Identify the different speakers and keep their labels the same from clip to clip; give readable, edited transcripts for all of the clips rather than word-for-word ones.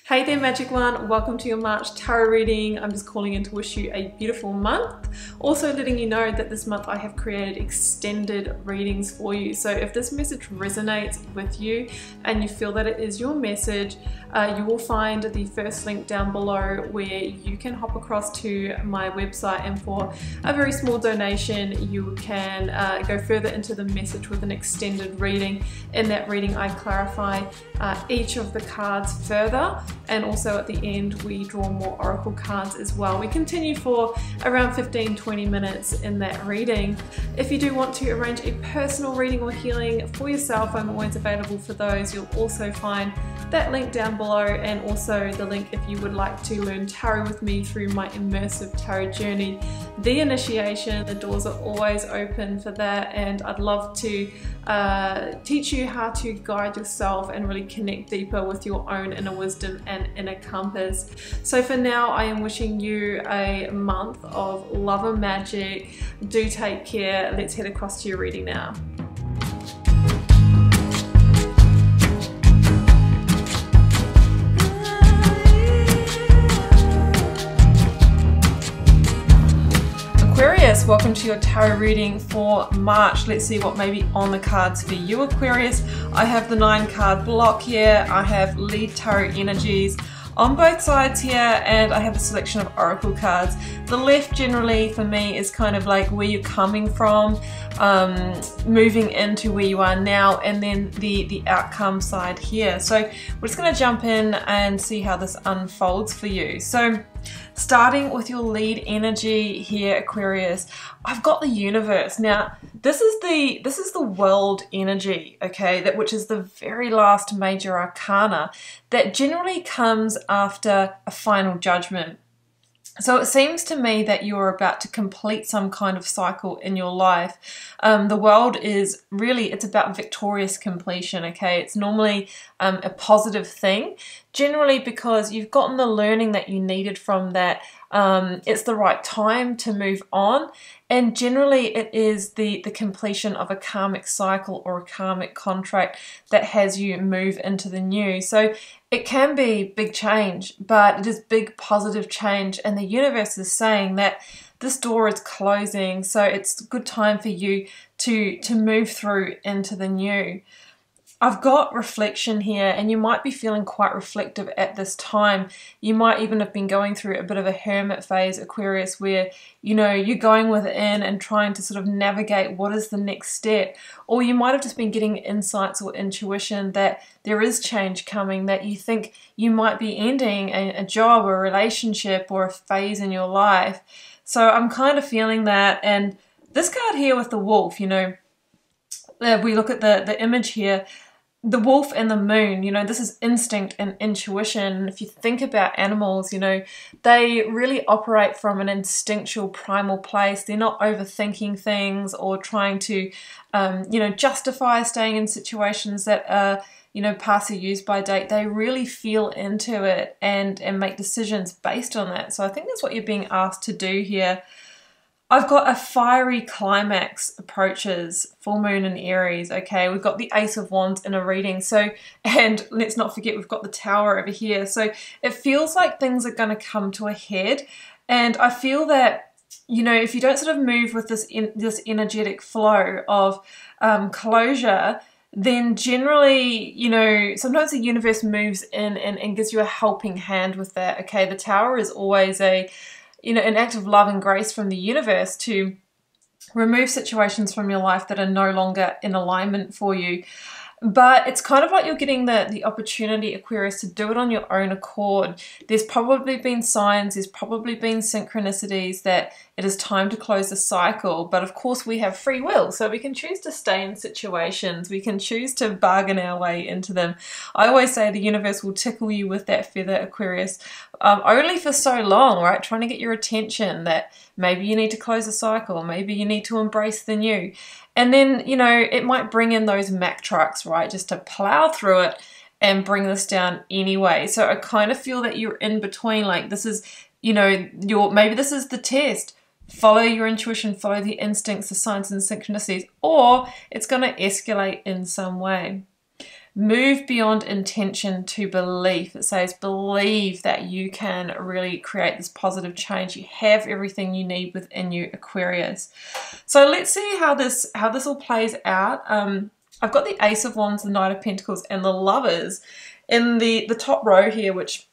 Speaker 1: Hey there, Magic One. Welcome to your March tarot reading. I'm just calling in to wish you a beautiful month. Also letting you know that this month I have created extended readings for you. So if this message resonates with you and you feel that it is your message, you will find the first link down below where you can hop across to my website, and for a very small donation you can go further into the message with an extended reading. In that reading I clarify each of the cards further, and also at the end we draw more oracle cards as well. We continue for around 15-20 minutes in that reading. If you do want to arrange a personal reading or healing for yourself, I'm always available for those. You'll also find that link down below, and also the link if you would like to learn tarot with me through my immersive tarot journey. The initiation, the doors are always open for that, and I'd love to teach you how to guide yourself and really connect deeper with your own inner wisdom and inner compass. So for now I am wishing you a month of love and magic. Do take care. Let's head across to your reading now. Aquarius, welcome to your tarot reading for March. Let's see what may be on the cards for you, Aquarius. I have the 9-card block here. I have lead tarot energies on both sides here, and I have a selection of oracle cards. The left generally for me is kind of like where you're coming from, moving into where you are now, and then the outcome side here. So we're just going to jump in and see how this unfolds for you. So starting with your lead energy here, Aquarius, I've got the universe. Now this is the world energy, okay, which is the very last major arcana that generally comes after a final judgment. So it seems to me that you're about to complete some kind of cycle in your life. The world is really, it's about victorious completion, okay? It's normally a positive thing, generally because you've gotten the learning that you needed from that. It's the right time to move on, and generally it is the completion of a karmic cycle or a karmic contract that has you move into the new. So it can be big change, but it is big positive change, and the universe is saying that this door is closing, so it's a good time for you to move through into the new. I've got reflection here, and you might be feeling quite reflective at this time. You might even have been going through a bit of a hermit phase, Aquarius, where, you know, you're going within and trying to sort of navigate what is the next step. Or you might have just been getting insights or intuition that there is change coming, that you think you might be ending a job or a relationship or a phase in your life. So I'm kind of feeling that. And this card here with the wolf, you know, if we look at the image here, the wolf and the moon, you know, this is instinct and intuition. If you think about animals, you know, they really operate from an instinctual primal place. They're not overthinking things or trying to, you know, justify staying in situations that are, you know, past their use by date. They really feel into it and make decisions based on that. So I think that's what you're being asked to do here. I've got a fiery climax approaches, full moon in Aries, okay? We've got the Ace of Wands in a reading. So, and let's not forget we've got the Tower over here. So it feels like things are going to come to a head. And I feel that, you know, if you don't sort of move with this energetic flow of closure, then generally, you know, sometimes the universe moves in and gives you a helping hand with that, okay? The Tower is always you know, an act of love and grace from the universe to remove situations from your life that are no longer in alignment for you. But it's kind of like you're getting the opportunity, Aquarius, to do it on your own accord. There's probably been signs, there's probably been synchronicities that it is time to close the cycle. But of course we have free will, so we can choose to stay in situations. We can choose to bargain our way into them. I always say the universe will tickle you with that feather, Aquarius, only for so long, right? Trying to get your attention that maybe you need to close a cycle, maybe you need to embrace the new. And then, you know, it might bring in those Mack trucks, right? Just to plow through it and bring this down anyway. So I kind of feel that you're in between, like this is, you know, maybe this is the test. Follow your intuition, follow the instincts, the signs and synchronicities, or it's going to escalate in some way. Move beyond intention to belief. It says believe that you can really create this positive change. You have everything you need within you, Aquarius. So let's see how this all plays out. I've got the Ace of Wands, the Knight of Pentacles, and the Lovers in the top row here, which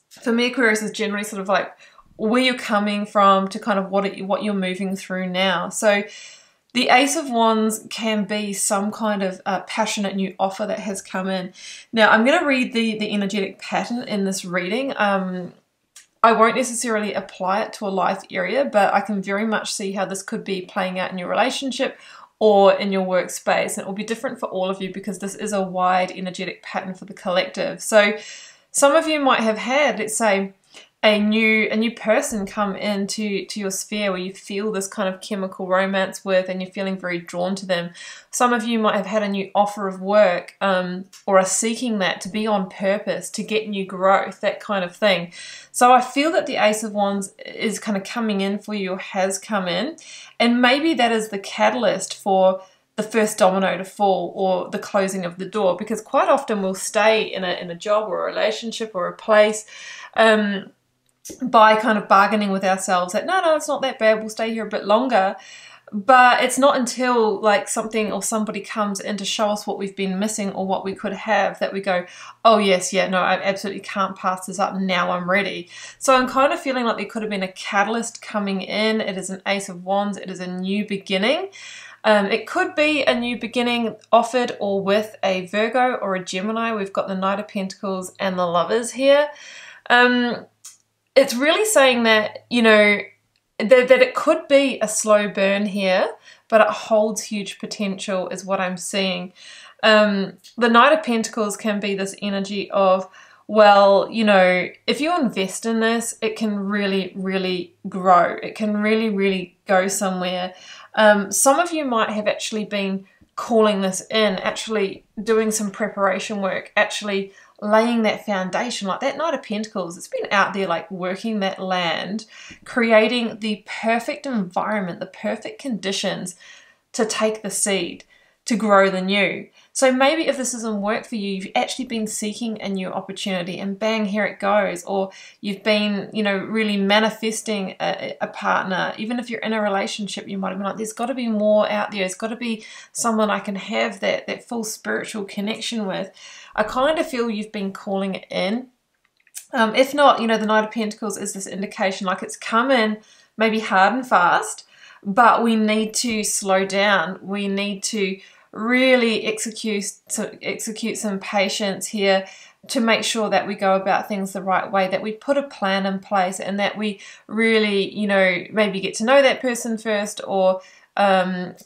Speaker 1: for me, Aquarius, is generally sort of like where you're coming from to kind of what you're moving through now. So the Ace of Wands can be some kind of passionate new offer that has come in. Now, I'm going to read the energetic pattern in this reading. I won't necessarily apply it to a life area, but I can very much see how this could be playing out in your relationship or in your workspace. And it will be different for all of you because this is a wide energetic pattern for the collective. So some of you might have had, let's say, a new person come into your sphere where you feel this kind of chemical romance with, and you're feeling very drawn to them. Some of you might have had a new offer of work, or are seeking that to be on purpose, to get new growth, that kind of thing. So I feel that the Ace of Wands is kind of coming in for you, or has come in, and maybe that is the catalyst for the first domino to fall, or the closing of the door, because quite often we'll stay in a job or a relationship or a place by kind of bargaining with ourselves that no, it's not that bad, we'll stay here a bit longer. But it's not until like something or somebody comes in to show us what we've been missing or what we could have that we go, oh yes, yeah, no, I absolutely can't pass this up, now I'm ready. So I'm kind of feeling like there could have been a catalyst coming in. It is an Ace of Wands, it is a new beginning. It could be a new beginning offered or with a Virgo or a Gemini. We've got the Knight of Pentacles and the Lovers here. It's really saying that, you know, that it could be a slow burn here, but it holds huge potential is what I'm seeing. The Knight of Pentacles can be this energy of, well, you know, if you invest in this, it can really, really grow. It can really, really go somewhere. Some of you might have actually been calling this in, actually doing some preparation work, actually laying that foundation. Like that Knight of Pentacles, it's been out there like working that land, creating the perfect environment, the perfect conditions to take the seed, to grow the new. So maybe if this doesn't work for you, you've actually been seeking a new opportunity and bang, here it goes. Or you've been, you know, really manifesting a partner. Even if you're in a relationship, you might have been like, there's got to be more out there. There's got to be someone I can have that full spiritual connection with. I kind of feel you've been calling it in. If not, you know, the Knight of Pentacles is this indication like it's come in maybe hard and fast, but we need to slow down. We need to really execute some patience here to make sure that we go about things the right way, that we put a plan in place, and that we really, you know, maybe get to know that person first, or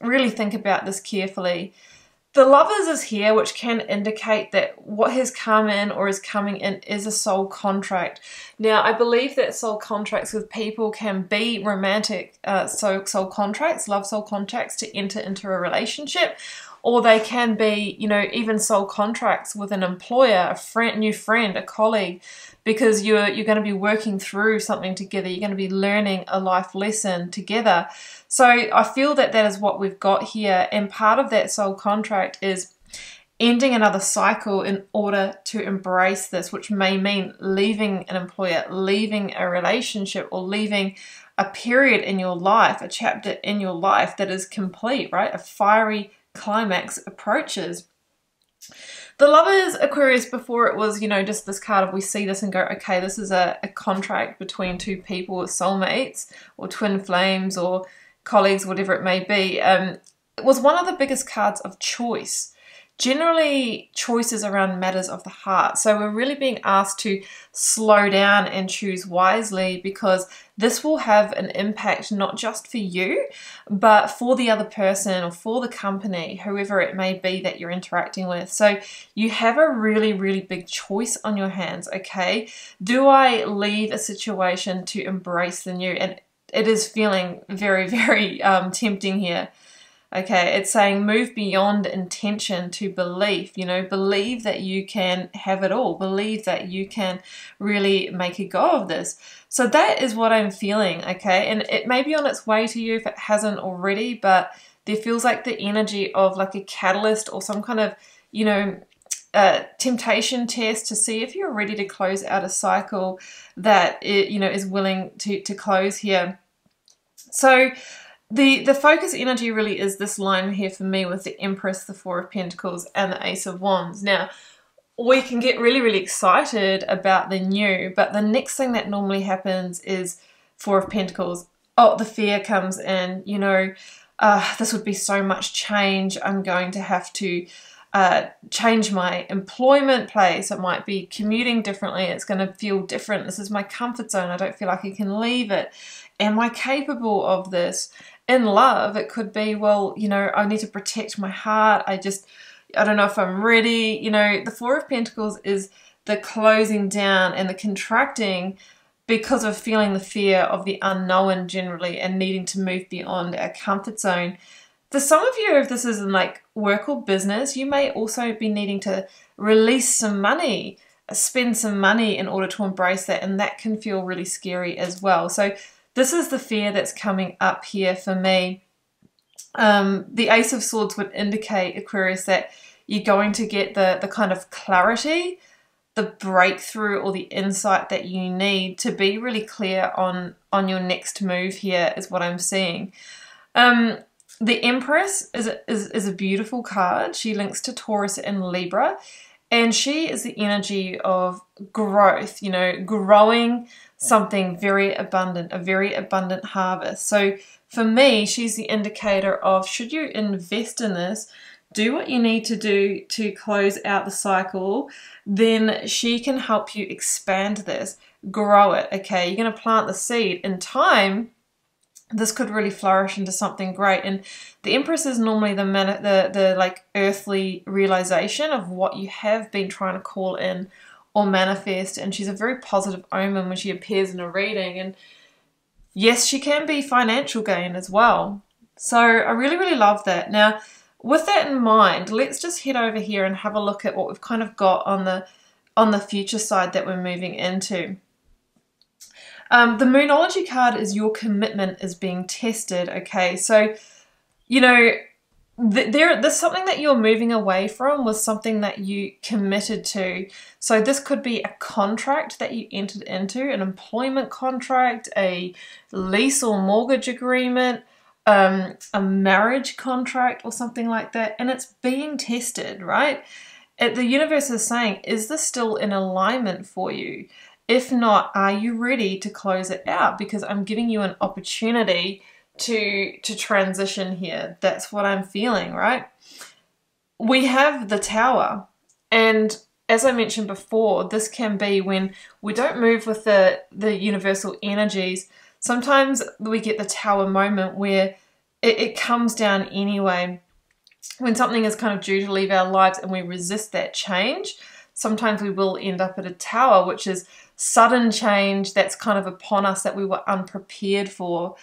Speaker 1: really think about this carefully. The Lovers is here, which can indicate that what has come in or is coming in is a soul contract. Now, I believe that soul contracts with people can be romantic soul contracts, love soul contracts to enter into a relationship, or they can be, you know, even soul contracts with an employer, a friend, new friend, a colleague, because you're going to be working through something together. You're going to be learning a life lesson together. So I feel that that is what we've got here. And part of that soul contract is ending another cycle in order to embrace this, which may mean leaving an employer, leaving a relationship, or leaving a period in your life, a chapter in your life that is complete, right? A fiery climax approaches. The Lovers, Aquarius, before it was, you know, just this card of we see this and go, okay, this is a contract between two people, soulmates or twin flames or colleagues, whatever it may be. It was one of the biggest cards of choice. Generally, choices around matters of the heart. So we're really being asked to slow down and choose wisely, because this will have an impact not just for you, but for the other person or for the company, whoever it may be that you're interacting with. So you have a really, really big choice on your hands, okay? Do I leave a situation to embrace the new? And it is feeling very, very tempting here. Okay, it's saying move beyond intention to belief. You know, believe that you can have it all. Believe that you can really make a go of this. So that is what I'm feeling, okay? And it may be on its way to you if it hasn't already, but there feels like the energy of like a catalyst or some kind of, you know, temptation test to see if you're ready to close out a cycle that is willing to close here. So the focus energy really is this line here for me with the Empress, the Four of Pentacles, and the Ace of Wands. Now, we can get really, really excited about the new, but the next thing that normally happens is Four of Pentacles. Oh, the fear comes in, this would be so much change. I'm going to have to change my employment place. It might be commuting differently. It's going to feel different. This is my comfort zone. I don't feel like I can leave it. Am I capable of this? In love, it could be, well, I need to protect my heart. I don't know if I'm ready. The Four of Pentacles is the closing down and the contracting because of feeling the fear of the unknown generally and needing to move beyond our comfort zone. For some of you, if this is in like work or business, you may also be needing to release some money, spend some money in order to embrace that, and that can feel really scary as well. So this is the fear that's coming up here for me. The Ace of Swords would indicate, Aquarius, that you're going to get the kind of clarity, the breakthrough or the insight that you need to be really clear on your next move here is what I'm seeing. The Empress is a beautiful card. She links to Taurus and Libra, and she is the energy of growth, growing something very abundant, a very abundant harvest. So for me, she's the indicator of, should you invest in this, do what you need to do to close out the cycle, then she can help you expand this, grow it, okay? You're going to plant the seed. In time, this could really flourish into something great. And the Empress is normally the like earthly realization of what you have been trying to call in or manifest, and she's a very positive omen when she appears in a reading. And yes, she can be financial gain as well. So I really, really love that. Now, with that in mind, let's just head over here and have a look at what we've kind of got on the future side that we're moving into. The Moonology card is your commitment is being tested, okay? So, there's something that you're moving away from was something that you committed to. So this could be a contract that you entered into, an employment contract, a lease or mortgage agreement, a marriage contract or something like that, and it's being tested, right? The universe is saying, is this still in alignment for you? If not, are you ready to close it out? Because I'm giving you an opportunity to transition here. That's what I'm feeling, right? We have the Tower, and as I mentioned before, this can be when we don't move with the universal energies. Sometimes we get the Tower moment where it comes down anyway. When something is kind of due to leave our lives and we resist that change, sometimes we will end up at a Tower, which is sudden change that's kind of upon us that we were unprepared for.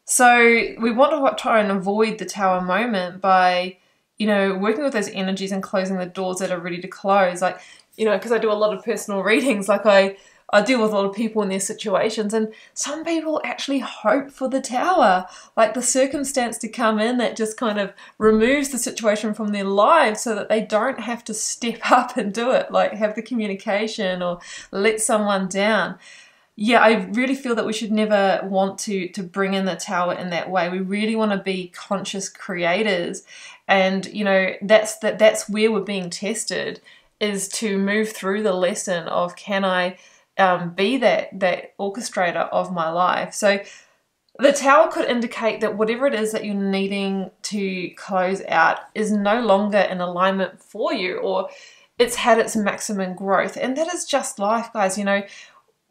Speaker 1: So we want to try and avoid the Tower moment by, working with those energies and closing the doors that are ready to close. Like, because I do a lot of personal readings, like I deal with a lot of people in their situations, and some people actually hope for the Tower, like the circumstance to come in that just kind of removes the situation from their lives so that they don't have to step up and do it, like have the communication or let someone down. Yeah, I really feel that we should never want to bring in the Tower in that way. We really want to be conscious creators, and that's where we're being tested, is to move through the lesson of, can I be that orchestrator of my life? So the Tower could indicate that whatever it is that you're needing to close out is no longer in alignment for you, or it's had its maximum growth. And that is just life, guys.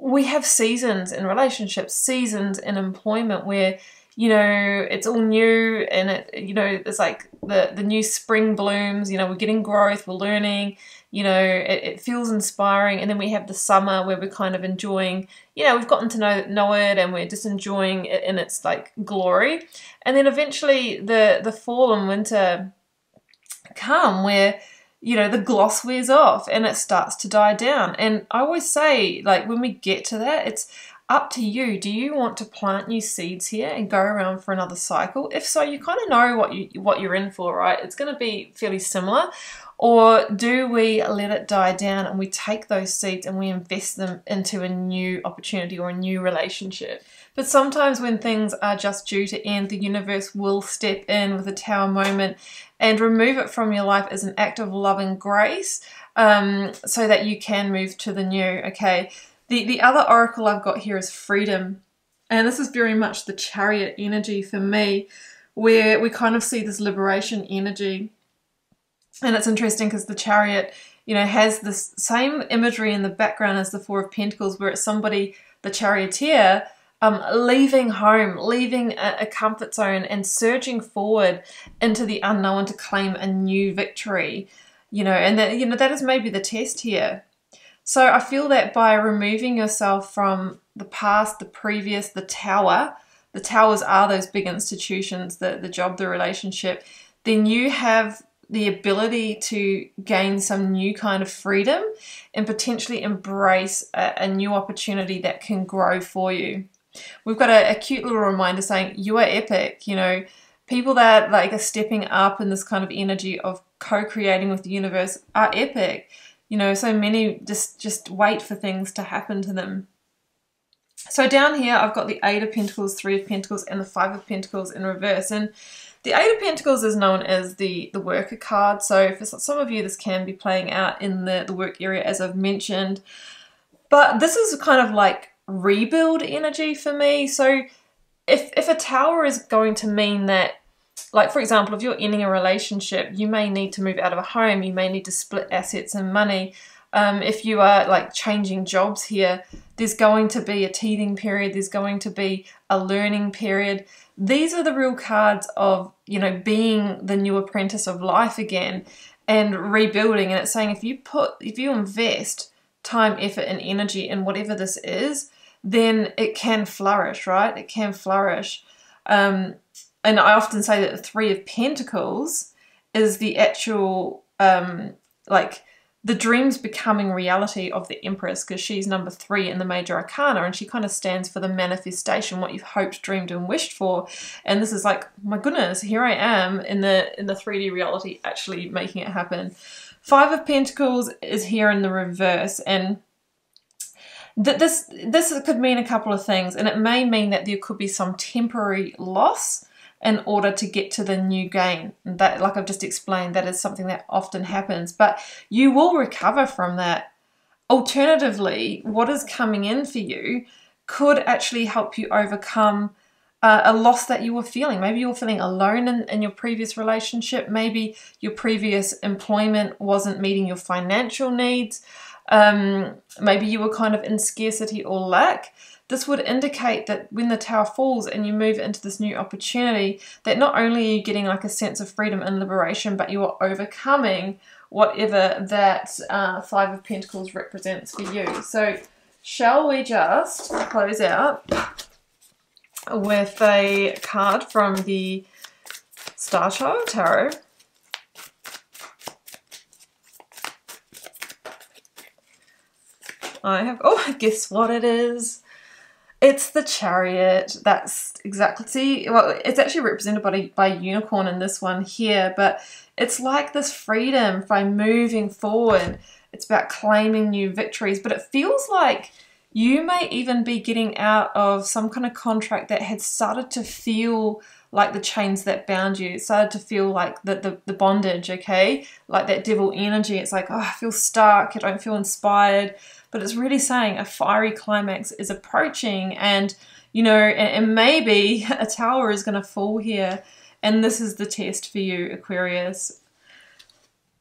Speaker 1: We have seasons in relationships, seasons in employment where, it's all new, and it's like the new spring blooms, we're getting growth, we're learning, it feels inspiring. And then we have the summer where we're kind of enjoying, we've gotten to know it, and we're just enjoying it in its like glory. And then eventually the fall and winter come where, the gloss wears off and it starts to die down. And I always say, like, when we get to that, it's up to you. Do you want to plant new seeds here and go around for another cycle? If so, you kind of know what you're in for, right? It's going to be fairly similar. Or do we let it die down and we take those seeds and we invest them into a new opportunity or a new relationship? But sometimes when things are just due to end, the universe will step in with a Tower moment and remove it from your life as an act of love and grace, so that you can move to the new, okay? The other oracle I've got here is freedom. And this is very much the Chariot energy for me, where we kind of see this liberation energy. And it's interesting because the Chariot, you know, has this same imagery in the background as the Four of Pentacles, where it's somebody, the charioteer, leaving home, leaving a comfort zone and surging forward into the unknown to claim a new victory, you know, and that, you know, that is maybe the test here. So I feel that by removing yourself from the past, the previous, the towers are those big institutions, the job, the relationship, then you have the ability to gain some new kind of freedom and potentially embrace a new opportunity that can grow for you. We've got a cute little reminder saying you are epic, you know, people that like are stepping up in this kind of energy of co-creating with the universe are epic. You know, so many just wait for things to happen to them. So down here, I've got the Eight of Pentacles, Three of Pentacles, and the Five of Pentacles in reverse. And the Eight of Pentacles is known as the worker card. So for some of you, this can be playing out in the work area, as I've mentioned. But this is kind of like rebuild energy for me. So if a Tower is going to mean that, like, for example, if you're ending a relationship, you may need to move out of a home, you may need to split assets and money. If you are like changing jobs here, there's going to be a teething period, there's going to be a learning period. These are the real cards of, you know, being the new apprentice of life again and rebuilding. And it's saying if you invest time, effort, and energy in whatever this is, then it can flourish, right? It can flourish. And I often say that the Three of Pentacles is the actual, like, the dreams becoming reality of the Empress, because she's number 3 in the Major Arcana, and she kind of stands for the manifestation, what you've hoped, dreamed, and wished for. And this is like, my goodness, here I am in the 3D reality, actually making it happen. Five of Pentacles is here in the reverse, and this could mean a couple of things, and it may mean that there could be some temporary loss in order to get to the new gain. That, like I've just explained, that is something that often happens, but you will recover from that. Alternatively, what is coming in for you could actually help you overcome a loss that you were feeling. Maybe you were feeling alone in your previous relationship. Maybe your previous employment wasn't meeting your financial needs. Maybe you were kind of in scarcity or lack. This would indicate that when the Tower falls and you move into this new opportunity, that not only are you getting like a sense of freedom and liberation, but you are overcoming whatever that Five of Pentacles represents for you. So shall we just close out with a card from the Star Child Tarot? I have, oh, guess what it is? It's the Chariot. That's exactly, see, well, it's actually represented by a unicorn in this one here, but it's like this freedom by moving forward. It's about claiming new victories, but it feels like you may even be getting out of some kind of contract that had started to feel like the chains that bound you. It started to feel like the bondage, okay? Like that devil energy. It's like, oh, I feel stuck, I don't feel inspired. But it's really saying a fiery climax is approaching, and, you know, and maybe a tower is going to fall here, and this is the test for you, Aquarius.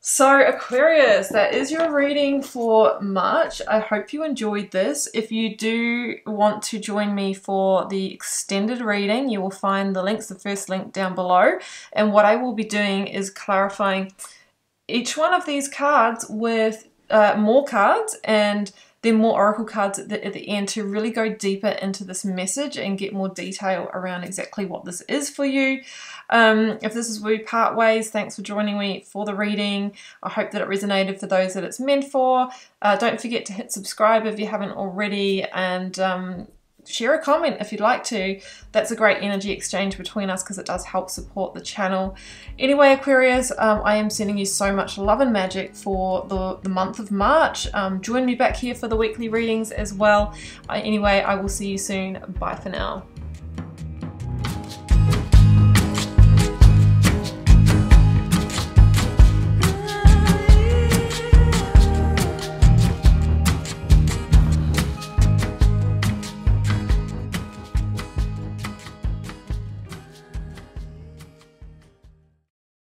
Speaker 1: So Aquarius, that is your reading for March. I hope you enjoyed this. If you do want to join me for the extended reading, you will find the links, the first link down below. And what I will be doing is clarifying each one of these cards with more cards, and then more oracle cards at the end to really go deeper into this message and get more detail around exactly what this is for you. If this is where we part ways, thanks for joining me for the reading. I hope that it resonated for those that it's meant for. Don't forget to hit subscribe if you haven't already, and share a comment if you'd like to. That's a great energy exchange between us because it does help support the channel. Anyway, Aquarius, I am sending you so much love and magic for the month of March. Join me back here for the weekly readings as well. Anyway, I will see you soon. Bye for now.